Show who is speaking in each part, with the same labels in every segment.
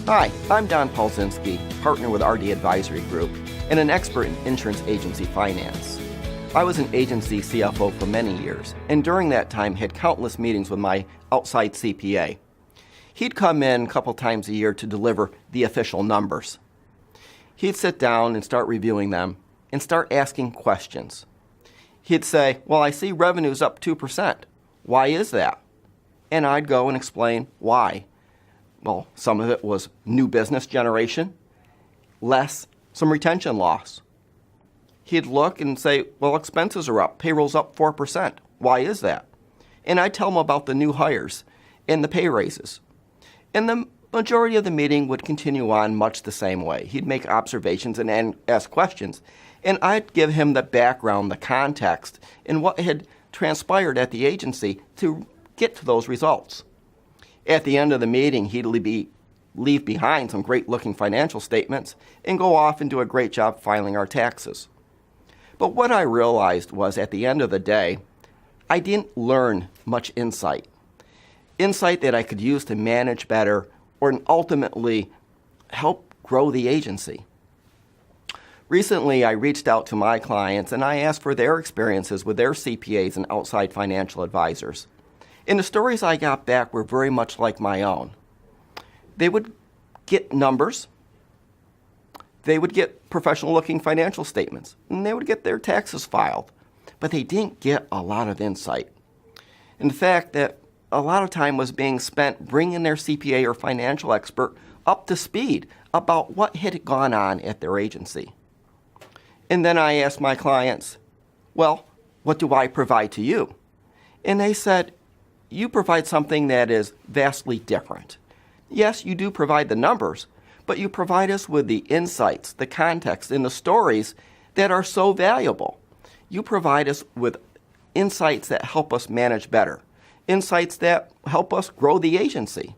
Speaker 1: Hi, I'm Don Paulzinski, partner with RD Advisory Group and an expert in insurance agency finance. I was an agency CFO for many years, and during that time had countless meetings with my outside CPA. He'd come in a couple times a year to deliver the official numbers. He'd sit down and start reviewing them and start asking questions. He'd say, well, I see revenue's up 2%. Why is that? And I'd go and explain why. Well, some of it was new business generation, less some retention loss. He'd look and say, well, expenses are up, payroll's up 4%. Why is that? And I'd tell him about the new hires and the pay raises. And the majority of the meeting would continue on much the same way. He'd make observations and ask questions. And I'd give him the background, the context, and what had transpired at the agency to get to those results. At the end of the meeting, he'd leave behind some great-looking financial statements and go off and do a great job filing our taxes. But what I realized was at the end of the day, I didn't learn much insight that I could use to manage better or ultimately help grow the agency. Recently, I reached out to my clients and I asked for their experiences with their CPAs and outside financial advisors. And the stories I got back were very much like my own. They would get numbers, they would get professional-looking financial statements, and they would get their taxes filed, but they didn't get a lot of insight. In fact, that a lot of time was being spent bringing their CPA or financial expert up to speed about what had gone on at their agency. And then I asked my clients, well, what do I provide to you? And they said, you provide something that is vastly different. Yes, you do provide the numbers, but you provide us with the insights, the context, and the stories that are so valuable. You provide us with insights that help us manage better, insights that help us grow the agency.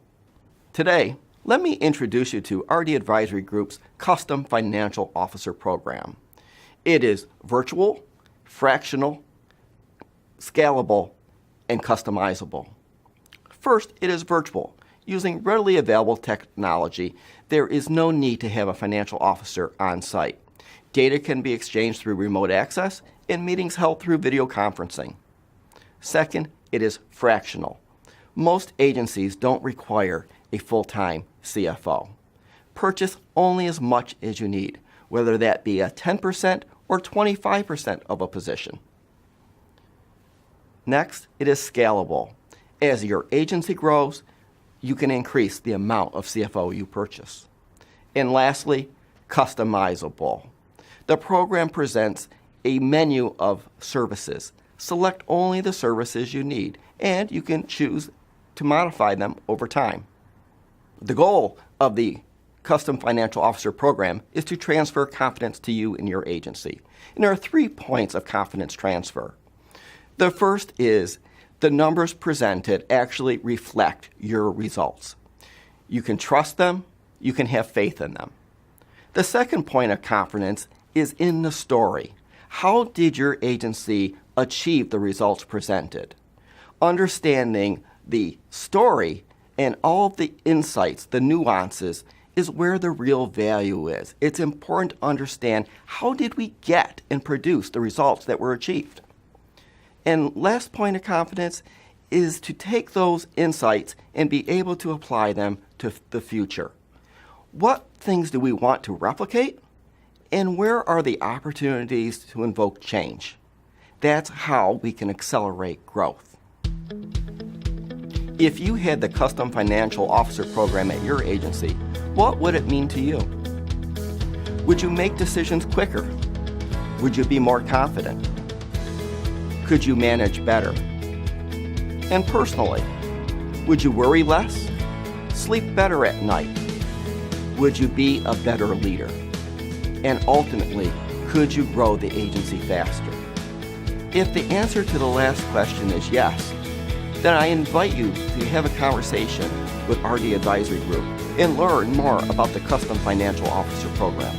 Speaker 1: Today, let me introduce you to RD Advisory Group's Custom Financial Officer Program. It is virtual, fractional, scalable, and customizable. First, it is virtual. Using readily available technology, there is no need to have a financial officer on site. Data can be exchanged through remote access and meetings held through video conferencing. Second, it is fractional. Most agencies don't require a full-time CFO. Purchase only as much as you need, whether that be a 10% or 25% of a position. Next, it is scalable. As your agency grows, you can increase the amount of CFO you purchase. And lastly, customizable. The program presents a menu of services. Select only the services you need, and you can choose to modify them over time. The goal of the Custom Financial Officer Program is to transfer confidence to you and your agency. And there are 3 points of confidence transfer. The first is the numbers presented actually reflect your results. You can trust them, you can have faith in them. The second point of confidence is in the story. How did your agency achieve the results presented? Understanding the story and all of the insights, the nuances, is where the real value is. It's important to understand how did we get and produce the results that were achieved. And last point of confidence is to take those insights and be able to apply them to the future. What things do we want to replicate? And where are the opportunities to invoke change? That's how we can accelerate growth. If you had the Custom Financial Officer Program at your agency, what would it mean to you? Would you make decisions quicker? Would you be more confident? Could you manage better? And personally, would you worry less? Sleep better at night? Would you be a better leader? And ultimately, could you grow the agency faster? If the answer to the last question is yes, then I invite you to have a conversation with RD Advisory Group and learn more about the Custom Financial Officer Program.